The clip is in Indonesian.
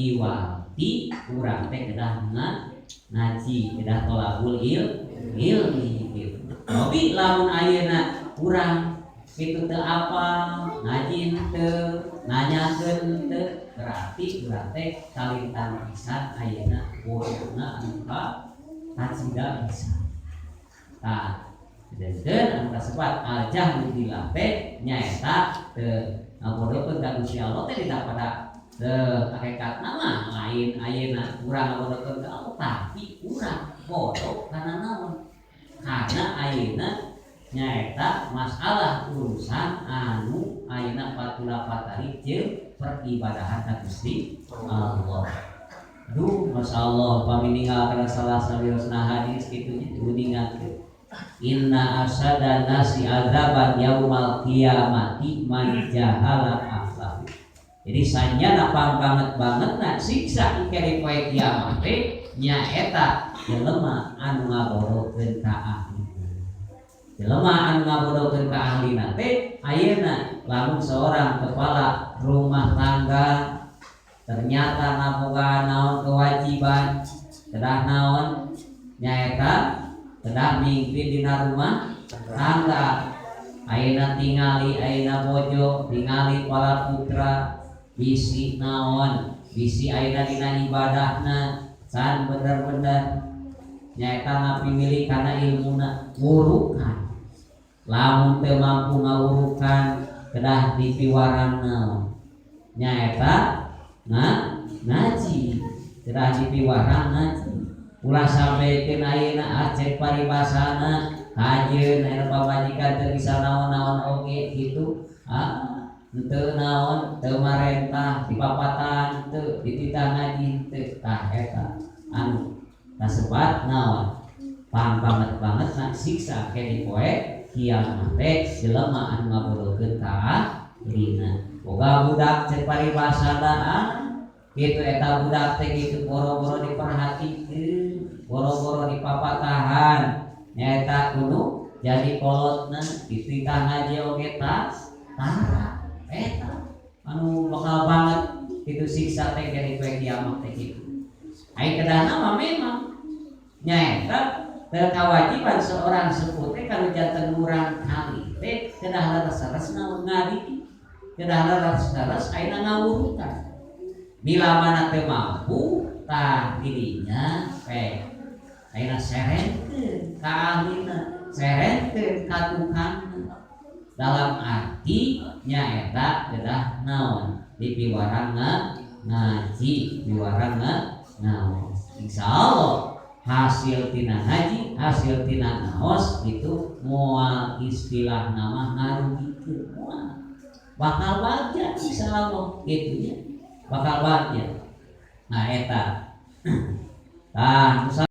iwati urang teh kedah ngaji kedah tolabul ilmi gitu. Tapi lamun ayeuna urang kitu teu apa ngaji teu nanyakeun teu berarti urang teh kalintang pisan ayeuna urangna anu kacida bisa. Tah dan anu kasebat aljah mutilah teh nyaeta teu ngabodokeun ka Gusti Allah teh tidak pada hakikat nama lain ayeuna urang ngabodokeun ka Allah tapi urang bodoh kana naon? Karena ayeuna nyaeta masalah urusan anu ayeuna patula patari jeung peribadahan ka Gusti Allah. Duh, masyaallah pamininggal kana salah sawiosna hadis kitunya kuningakeun. Inna asada nasi azaban yaumal qiyamati man jahala akhlaq. Jadi sanjana banget na siksa dikere poe kiamat teh nyaeta jelema anu ngabodokeun ka ahlina. Jelema anu ngabodokeun ka ahlina teh ayeuna lamun seorang kepala rumah tangga ternyata naboga naon kewajiban kedah naon nyaeta kedah mimpin dina rumah tangga ayeuna tingali ayeuna bojo tingali para putra bisi naon bisi ayeuna dina ibadahna can bener-bener nyaeta ngapimilih kana ilmuna wurukan lamun teu mampu ngawurukan kedah dipiwarang naon nyaeta ngaji kedah dipiwarang ngaji ulah sampaikeun ayeuna acek paribasana kajeun aya pamajikan teu bisa naon-naon oge kitu henteu naon teu marentah di papatan teu dititah ngaji teu tah eta anu kasebat naon banget na siksa ke di poe kiamat teh jelema anu ngabodokeun ka ahlina boga budak cek paribasana kitu eta budak teh kitu boro-boro diperhatikeun boro-boro dipapatahan nyaeta kudu jadi kolotna dititah ngaji oge tara eta anu bakal banget kitu siksa teh dari poe kiamat teh kitu. Ai kedana mah memang nyaeta teu kawajiban seorang sepuh teh kalau janten urang kali teh kedah leres-leres naon ngadiki kedah leres-leres ayeuna ngawurukan. Bila mana teu mampu tah dirinya ayeuna serenkeun ka ahlina serenkeun ka tukangna dalam arti nyaeta kedah naon dipiwarang ngaji piwarang naon insyaallah hasil tina ngaji hasil tina naos itu moal istilah nama ngarugikeun moal bakal bagja insyaallah kitu nya bakal bagja nah eta tah